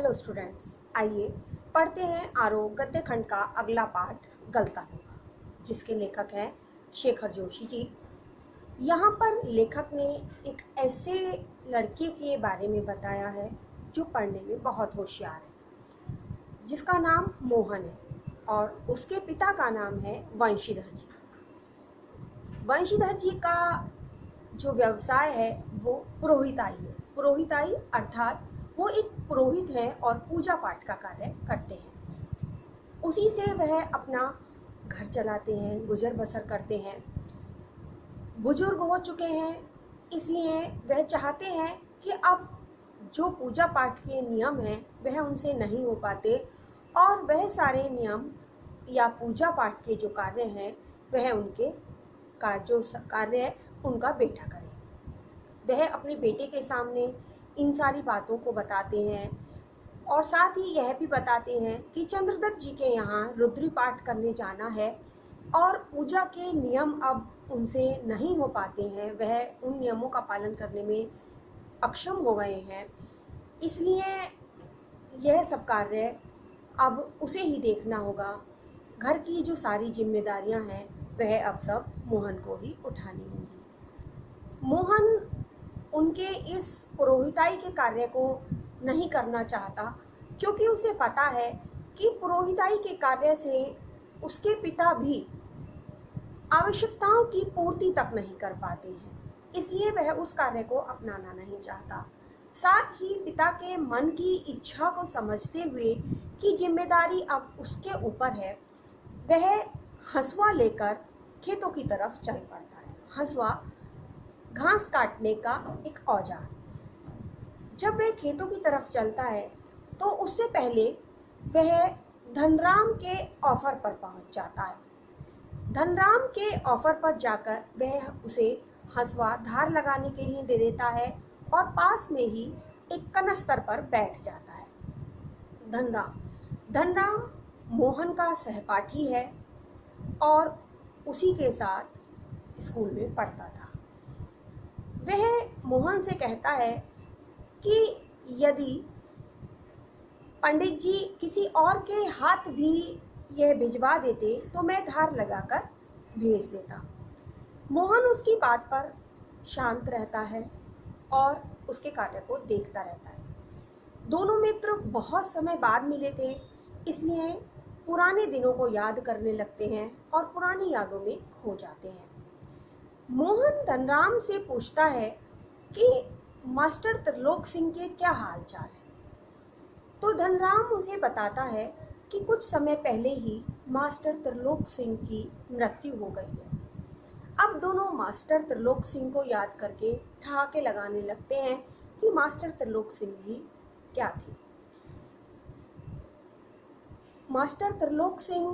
Hello students, आइए पढ़ते हैं आरोह गद्य खंड का अगला पाठ गलता होगा, जिसके लेखक हैं शेखर जोशी जी। यहाँ पर लेखक ने एक ऐसे लड़के के बारे में बताया है जो पढ़ने में बहुत होशियार है, जिसका नाम मोहन है और उसके पिता का नाम है वंशीधर जी। वंशीधर जी का जो व्यवसाय है वो पुरोहिताई है। पुरोहिताई अर्थात वो एक पुरोहित हैं और पूजा पाठ का कार्य करते हैं। उसी से वह अपना घर चलाते हैं, गुजर बसर करते हैं। बुजुर्ग हो चुके हैं, इसलिए वह चाहते हैं कि अब जो पूजा पाठ के नियम हैं वह उनसे नहीं हो पाते और वह सारे नियम या पूजा पाठ के जो कार्य हैं वह उनके जो कार्य है उनका बेटा करे। वह अपने बेटे के सामने इन सारी बातों को बताते हैं और साथ ही यह भी बताते हैं कि चंद्रदत्त जी के यहाँ रुद्री पाठ करने जाना है और पूजा के नियम अब उनसे नहीं हो पाते हैं, वह उन नियमों का पालन करने में अक्षम हो गए हैं, इसलिए यह सब कार्य अब उसे ही देखना होगा। घर की जो सारी जिम्मेदारियां हैं वह अब सब मोहन को ही उठानी होंगी। मोहन उनके इस पुरोहिताई के कार्य को नहीं करना चाहता, क्योंकि उसे पता है कि पुरोहिताई के कार्य से उसके पिता भी आवश्यकताओं की पूर्ति तक नहीं कर पाते हैं, इसलिए वह उस कार्य को अपनाना नहीं चाहता। साथ ही पिता के मन की इच्छा को समझते हुए कि जिम्मेदारी अब उसके ऊपर है, वह हंसुआ लेकर खेतों की तरफ चल पड़ता है। हंसुआ घास काटने का एक औजार। जब वह खेतों की तरफ चलता है तो उससे पहले वह धनराम के ऑफर पर पहुंच जाता है। धनराम के ऑफर पर जाकर वह उसे हंसुआ धार लगाने के लिए दे देता है और पास में ही एक कनस्तर पर बैठ जाता है। धनराम मोहन का सहपाठी है और उसी के साथ स्कूल में पढ़ता था। वह मोहन से कहता है कि यदि पंडित जी किसी और के हाथ भी यह भिजवा देते तो मैं धार लगाकर भेज देता। मोहन उसकी बात पर शांत रहता है और उसके कार्य को देखता रहता है। दोनों मित्र बहुत समय बाद मिले थे, इसलिए पुराने दिनों को याद करने लगते हैं और पुरानी यादों में खो जाते हैं। मोहन धनराम से पूछता है कि मास्टर त्रिलोक सिंह के क्या हाल चाल है, तो धनराम उसे बताता है कि कुछ समय पहले ही मास्टर त्रिलोक सिंह की मृत्यु हो गई है। अब दोनों मास्टर त्रिलोक सिंह को याद करके ठहाके लगाने लगते हैं कि मास्टर त्रिलोक सिंह भी क्या थे। मास्टर त्रिलोक सिंह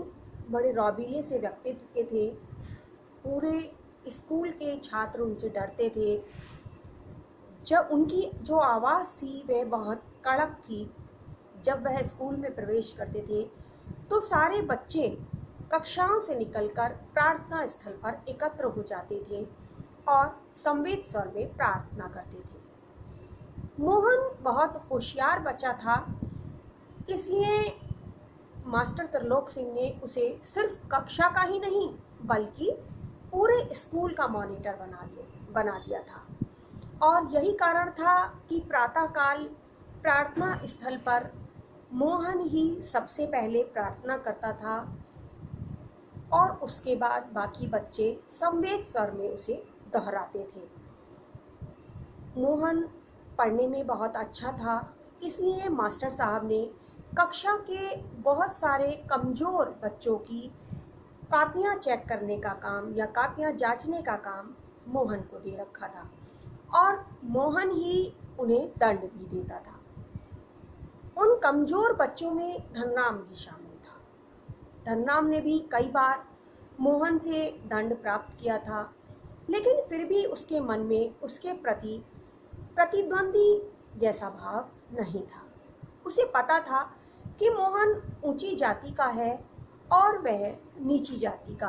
बड़े रौबीले से व्यक्तित्व के थे। पूरे स्कूल के छात्र उनसे डरते थे। जब उनकी जो आवाज़ थी वह बहुत कड़क थी। जब वह स्कूल में प्रवेश करते थे तो सारे बच्चे कक्षाओं से निकलकर प्रार्थना स्थल पर एकत्र हो जाते थे और संवेद स्वर में प्रार्थना करते थे। मोहन बहुत होशियार बच्चा था, इसलिए मास्टर त्रिलोक सिंह ने उसे सिर्फ कक्षा का ही नहीं बल्कि पूरे स्कूल का मॉनिटर बना दिया था। और यही कारण था कि प्रातःकाल प्रार्थना स्थल पर मोहन ही सबसे पहले प्रार्थना करता था और उसके बाद बाकी बच्चे संवेद स्वर में उसे दोहराते थे। मोहन पढ़ने में बहुत अच्छा था, इसलिए मास्टर साहब ने कक्षा के बहुत सारे कमज़ोर बच्चों की कापियां चेक करने का काम या कापियां जांचने का काम मोहन को दे रखा था और मोहन ही उन्हें दंड भी देता था। उन कमज़ोर बच्चों में धनराम भी शामिल था। धनराम ने भी कई बार मोहन से दंड प्राप्त किया था, लेकिन फिर भी उसके मन में उसके प्रति प्रतिद्वंदी जैसा भाव नहीं था। उसे पता था कि मोहन ऊंची जाति का है और वह नीची जाति का,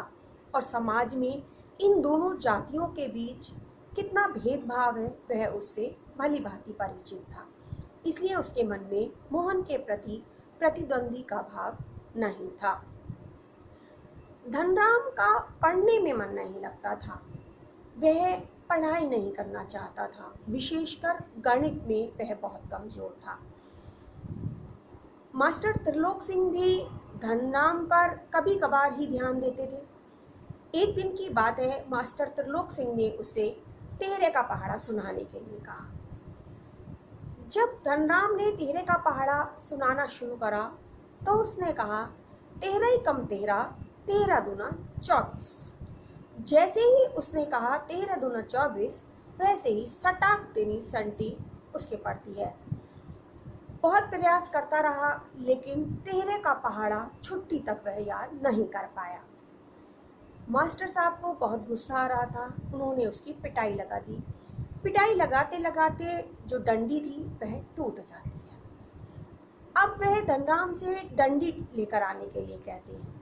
और समाज में इन दोनों जातियों के बीच कितना भेदभाव है वह उससे भली भांति परिचित था। इसलिए उसके मन में मोहन के प्रति प्रतिद्वंदी का भाव नहीं था। धनराम का पढ़ने में मन नहीं लगता था। वह पढ़ाई नहीं करना चाहता था, विशेषकर गणित में वह बहुत कमजोर था। मास्टर त्रिलोक सिंह भी धनराम पर कभी कभार ही ध्यान देते थे। एक दिन की बात है, मास्टर त्रिलोक सिंह ने उसे तेहरे का पहाड़ा सुनाने के लिए कहा। जब धनराम ने तेहरे का पहाड़ा सुनाना शुरू करा तो उसने कहा, तेहरा ही कम तेहरा, 13 दूना 24। जैसे ही उसने कहा 13 दूना 24, वैसे ही सटाक देनी संटी उसके पड़ती है। बहुत प्रयास करता रहा, लेकिन तेहरे का पहाड़ा छुट्टी तक वह याद नहीं कर पाया। मास्टर साहब को बहुत गुस्सा आ रहा था। उन्होंने उसकी पिटाई लगा दी। पिटाई लगाते लगाते जो डंडी थी वह टूट जाती है। अब वह धनराम से डंडी लेकर आने के लिए कहते हैं।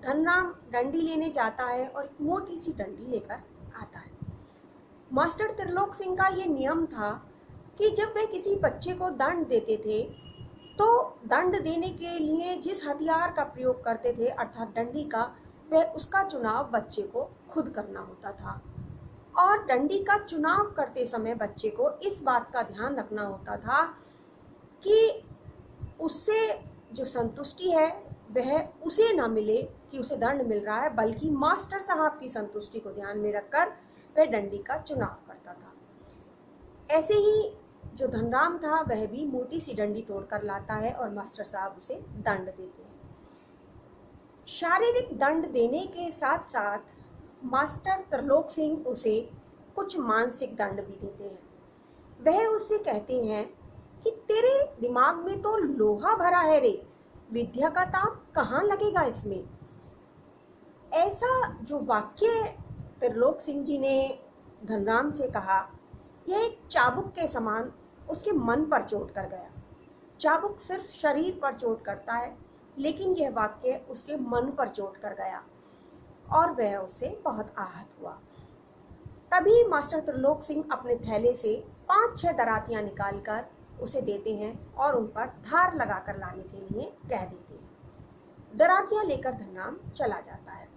धनराम डंडी लेने जाता है और एक मोटी सी डंडी लेकर आता है। मास्टर त्रिलोक सिंह का ये नियम था कि जब वह किसी बच्चे को दंड देते थे तो दंड देने के लिए जिस हथियार का प्रयोग करते थे, अर्थात डंडी का, वह उसका चुनाव बच्चे को खुद करना होता था। और डंडी का चुनाव करते समय बच्चे को इस बात का ध्यान रखना होता था कि उससे जो संतुष्टि है वह उसे ना मिले कि उसे दंड मिल रहा है, बल्कि मास्टर साहब की संतुष्टि को ध्यान में रखकर वह डंडी का चुनाव करता था। ऐसे ही जो धनराम था वह भी मोटी सी डंडी तोड़कर लाता है और मास्टर साहब उसे दंड देते हैं। शारीरिक दंड देने के साथ साथ मास्टर त्रिलोक सिंह उसे कुछ मानसिक दंड भी देते हैं। वह उससे कहते हैं कि तेरे दिमाग में तो लोहा भरा है रे, विद्या का ताप कहाँ लगेगा इसमें। ऐसा जो वाक्य त्रिलोक सिंह जी ने धनराम से कहा, यह एक चाबुक के समान उसके मन पर चोट कर गया। चाबुक सिर्फ शरीर पर चोट करता है, लेकिन यह वाक्य उसके मन पर चोट कर गया और वह उससे बहुत आहत हुआ। तभी मास्टर त्रिलोक सिंह अपने थैले से 5-6 दरातियां निकालकर उसे देते हैं और उन पर धार लगाकर लाने के लिए कह देते हैं। दरातियां लेकर धनराम चला जाता है।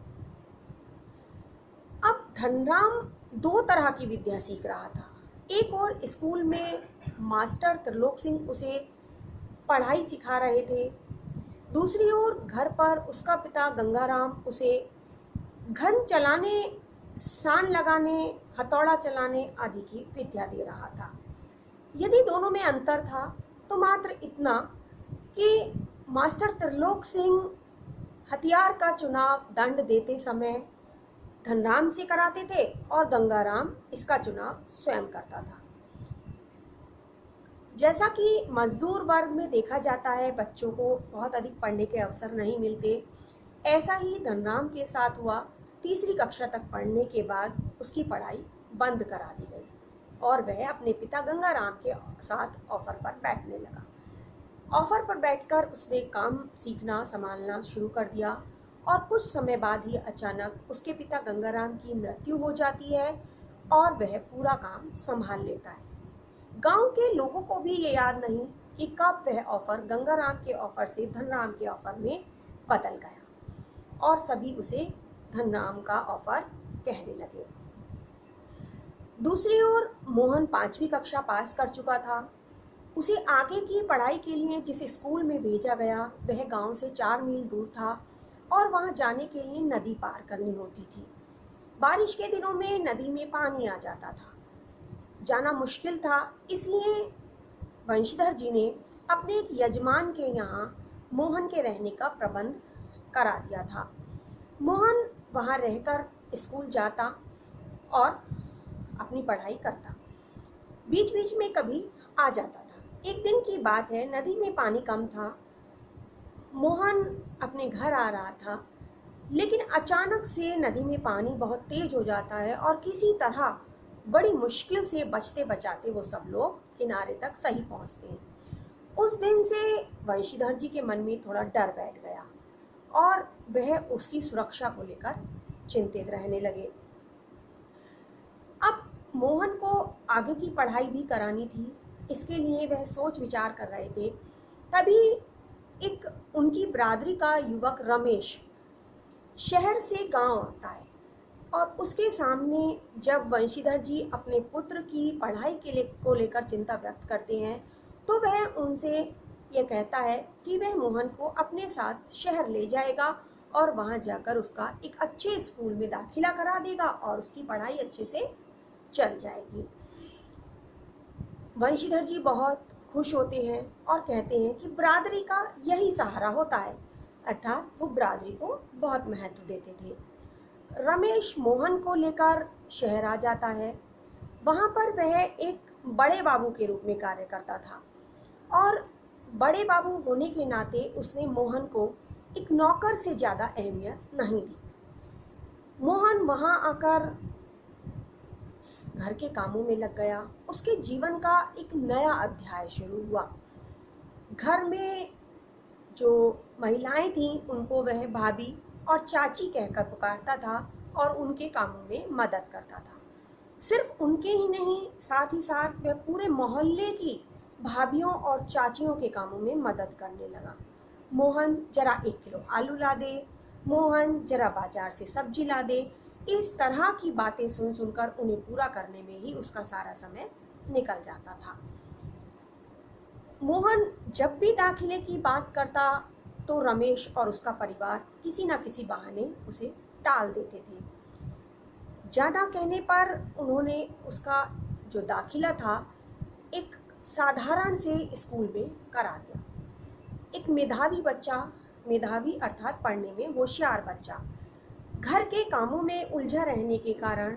अब धनराम 2 तरह की विद्या सीख रहा था। एक और स्कूल में मास्टर त्रिलोक सिंह उसे पढ़ाई सिखा रहे थे, दूसरी ओर घर पर उसका पिता गंगाराम उसे घन चलाने, सान लगाने, हथौड़ा चलाने आदि की विद्या दे रहा था। यदि दोनों में अंतर था तो मात्र इतना कि मास्टर त्रिलोक सिंह हथियार का चुनाव दंड देते समय धनराम से कराते थे और गंगाराम इसका चुनाव स्वयं करता था। जैसा कि मजदूर वर्ग में देखा जाता है, बच्चों को बहुत अधिक पढ़ने के अवसर नहीं मिलते, ऐसा ही धनराम के साथ हुआ। 3री कक्षा तक पढ़ने के बाद उसकी पढ़ाई बंद करा दी गई और वह अपने पिता गंगाराम के साथ ऑफर पर बैठने लगा। ऑफर पर बैठकर उसने काम सीखना संभालना शुरू कर दिया और कुछ समय बाद ही अचानक उसके पिता गंगाराम की मृत्यु हो जाती है और वह पूरा काम संभाल लेता है। गांव के लोगों को भी ये याद नहीं कि कब वह ऑफर गंगाराम के ऑफर से धनराम के ऑफर में बदल गया और सभी उसे धनराम का ऑफर कहने लगे। दूसरी ओर मोहन 5वीं कक्षा पास कर चुका था। उसे आगे की पढ़ाई के लिए जिस स्कूल में भेजा गया वह गांव से 4 मील दूर था और वहां जाने के लिए नदी पार करनी होती थी। बारिश के दिनों में नदी में पानी आ जाता था, जाना मुश्किल था। इसलिए वंशीधर जी ने अपने एक यजमान के यहाँ मोहन के रहने का प्रबंध करा दिया था। मोहन वहाँ रहकर स्कूल जाता और अपनी पढ़ाई करता, बीच बीच में कभी आ जाता था। एक दिन की बात है, नदी में पानी कम था। मोहन अपने घर आ रहा था, लेकिन अचानक से नदी में पानी बहुत तेज हो जाता है और किसी तरह बड़ी मुश्किल से बचते बचाते वो सब लोग किनारे तक सही पहुंचते हैं। उस दिन से वंशीधर जी के मन में थोड़ा डर बैठ गया और वह उसकी सुरक्षा को लेकर चिंतित रहने लगे। अब मोहन को आगे की पढ़ाई भी करानी थी, इसके लिए वह सोच विचार कर रहे थे, तभी एक उनकी बरादरी का युवक रमेश शहर से गांव आता है। और उसके सामने जब वंशीधर जी अपने पुत्र की पढ़ाई को लेकर चिंता व्यक्त करते हैं, तो वह उनसे यह कहता है कि वह मोहन को अपने साथ शहर ले जाएगा और वहां जाकर उसका एक अच्छे स्कूल में दाखिला करा देगा और उसकी पढ़ाई अच्छे से चल जाएगी। वंशीधर जी बहुत खुश होते हैं और कहते हैं कि बरादरी का यही सहारा होता है, अर्थात वो बरादरी को बहुत महत्व देते थे। रमेश मोहन को लेकर शहर आ जाता है। वहाँ पर वह एक बड़े बाबू के रूप में कार्य करता था और बड़े बाबू होने के नाते उसने मोहन को एक नौकर से ज़्यादा अहमियत नहीं दी। मोहन वहाँ आकर घर के कामों में लग गया। उसके जीवन का एक नया अध्याय शुरू हुआ। घर में जो महिलाएं थीं उनको वह भाभी और चाची कहकर पुकारता था और उनके कामों में मदद करता था। सिर्फ उनके ही नहीं, साथ ही साथ वह पूरे मोहल्ले की भाभियों और चाचियों के कामों में मदद करने लगा। मोहन जरा 1 किलो आलू ला दे, मोहन जरा बाजार से सब्जी ला दे, इस तरह की बातें सुन सुनकर उन्हें पूरा करने में ही उसका सारा समय निकल जाता था। मोहन जब भी दाखिले की बात करता तो रमेश और उसका परिवार किसी न किसी बहाने उसे टाल देते थे। ज़्यादा कहने पर उन्होंने उसका जो दाखिला था एक साधारण से स्कूल में करा दिया। एक मेधावी बच्चा, मेधावी अर्थात पढ़ने में होशियार बच्चा, घर के कामों में उलझा रहने के कारण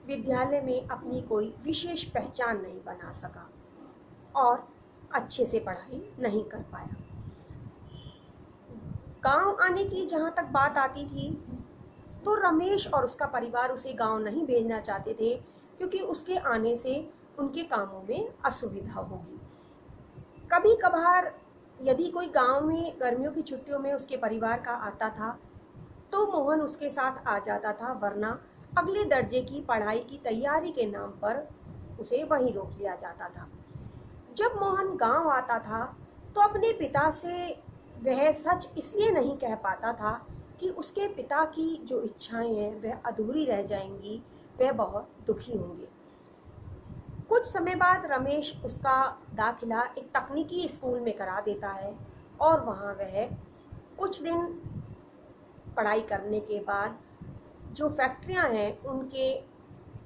विद्यालय में अपनी कोई विशेष पहचान नहीं बना सका और अच्छे से पढ़ाई नहीं कर पाया। गांव आने की जहाँ तक बात आती थी तो रमेश और उसका परिवार उसे गांव नहीं भेजना चाहते थे, क्योंकि उसके आने से उनके कामों में असुविधा होगी। कभी कभार यदि कोई गांव में गर्मियों की छुट्टियों में उसके परिवार का आता था तो मोहन उसके साथ आ जाता था, वरना अगले दर्जे की पढ़ाई की तैयारी के नाम पर उसे वहीं रोक लिया जाता था। जब मोहन गांव आता था तो अपने पिता से वह सच इसलिए नहीं कह पाता था कि उसके पिता की जो इच्छाएं हैं वह अधूरी रह जाएंगी, वह बहुत दुखी होंगे। कुछ समय बाद रमेश उसका दाखिला एक तकनीकी स्कूल में करा देता है और वहाँ वह कुछ दिन पढ़ाई करने के बाद जो फैक्ट्रियाँ हैं उनके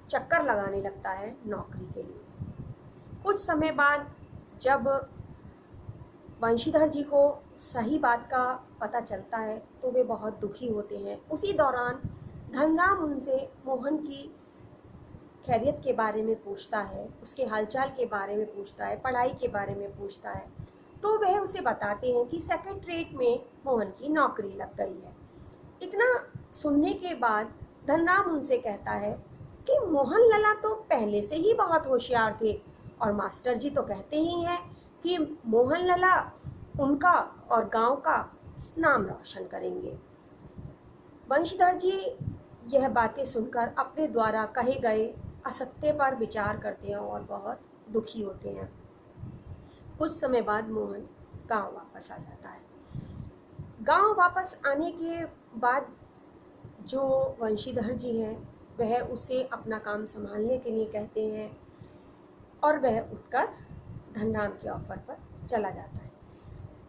चक्कर लगाने लगता है नौकरी के लिए। कुछ समय बाद जब वंशीधर जी को सही बात का पता चलता है तो वे बहुत दुखी होते हैं। उसी दौरान धनराम उनसे मोहन की खैरियत के बारे में पूछता है, उसके हालचाल के बारे में पूछता है, पढ़ाई के बारे में पूछता है, तो वह उसे बताते हैं कि सेक्रेटरीट में मोहन की नौकरी लग गई है। इतना सुनने के बाद धनराम उनसे कहता है कि मोहन लला तो पहले से ही बहुत होशियार थे और मास्टर जी तो कहते ही हैं कि मोहन लला उनका और गांव का नाम रोशन करेंगे। वंशीधर जी यह बातें सुनकर अपने द्वारा कहे गए असत्य पर विचार करते हैं और बहुत दुखी होते हैं। कुछ समय बाद मोहन गांव वापस आ जाता है। गांव वापस आने के बाद जो वंशीधर जी हैं वह उसे अपना काम संभालने के लिए कहते हैं और वह उठकर धनराम के ऑफर पर चला जाता है।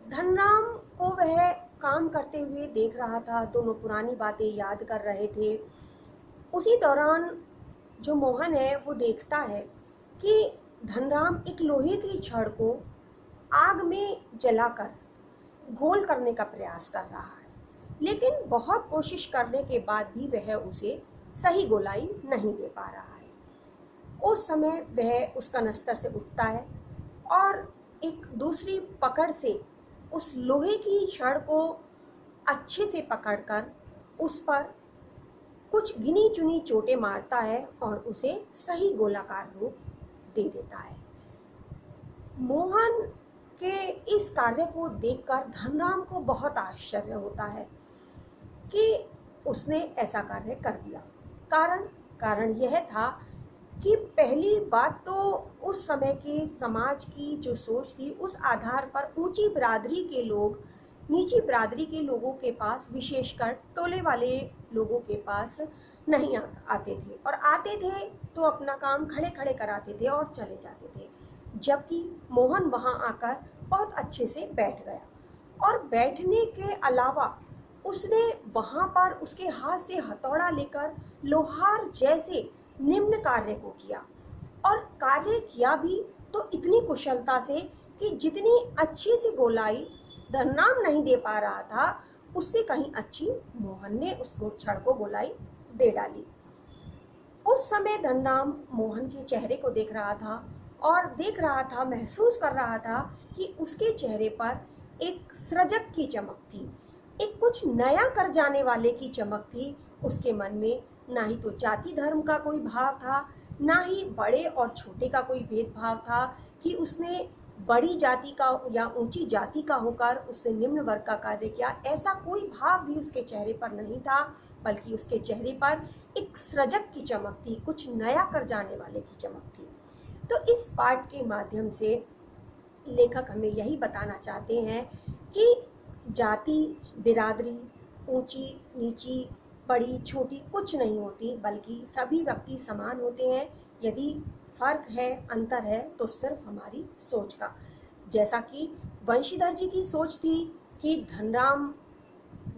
धनराम को वह काम करते हुए देख रहा था, दोनों पुरानी बातें याद कर रहे थे। उसी दौरान जो मोहन है वो देखता है कि धनराम एक लोहे की छड़ को आग में जलाकर गोल करने का प्रयास कर रहा है, लेकिन बहुत कोशिश करने के बाद भी वह उसे सही गोलाई नहीं दे पा रहा है। उस समय वह उस कनस्तर से उठता है और एक दूसरी पकड़ से उस लोहे की छड़ को अच्छे से पकड़कर उस पर कुछ गिनी चुनी चोटें मारता है और उसे सही गोलाकार रूप दे देता है। मोहन के इस कार्य को देखकर धनराम को बहुत आश्चर्य होता है कि उसने ऐसा कार्य कर दिया। कारण यह था कि पहली बात तो उस समय के समाज की जो सोच थी उस आधार पर ऊंची बिरादरी के लोग नीची बिरादरी के लोगों के पास, विशेषकर टोले वाले लोगों के पास नहीं आते थे, और आते थे तो अपना काम खड़े खड़े कराते थे और चले जाते थे। जबकि मोहन वहाँ आकर बहुत अच्छे से बैठ गया, और बैठने के अलावा उसने वहाँ पर उसके हाथ से हथौड़ा लेकर लोहार जैसे निम्न कार्य को किया, और कार्य किया भी तो इतनी कुशलता से कि जितनी अच्छी सी गोलाई धनराम नहीं दे पा रहा था, उससे कहीं अच्छी मोहन ने उस छड़ को गोलाई दे डाली। उस समय धनराम मोहन के चेहरे को देख रहा था, और देख रहा था, महसूस कर रहा था कि उसके चेहरे पर एक सृजक की चमक थी, एक कुछ नया कर जाने वाले की चमक थी। उसके मन में ना ही तो जाति धर्म का कोई भाव था, ना ही बड़े और छोटे का कोई भेदभाव था कि उसने बड़ी जाति का या ऊंची जाति का होकर उसने निम्न वर्ग का कार्य किया। ऐसा कोई भाव भी उसके चेहरे पर नहीं था, बल्कि उसके चेहरे पर एक सृजक की चमक थी, कुछ नया कर जाने वाले की चमक थी। तो इस पाठ के माध्यम से लेखक हमें यही बताना चाहते हैं कि जाति बिरादरी, ऊंची नीची, बड़ी छोटी कुछ नहीं होती, बल्कि सभी व्यक्ति समान होते हैं। यदि फर्क है, अंतर है, तो सिर्फ हमारी सोच का। जैसा कि वंशीधर जी की सोच थी कि धनराम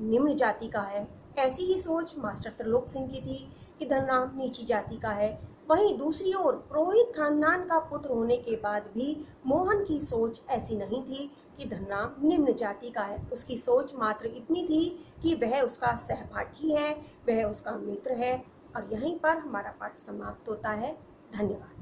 निम्न जाति का है, ऐसी ही सोच मास्टर त्रिलोक सिंह की थी कि धनराम नीची जाति का है। वहीं दूसरी ओर पुरोहित खानदान का पुत्र होने के बाद भी मोहन की सोच ऐसी नहीं थी कि धनराम निम्न जाति का है। उसकी सोच मात्र इतनी थी कि वह उसका सहपाठी है, वह उसका मित्र है। और यहीं पर हमारा पाठ समाप्त होता है। धन्यवाद।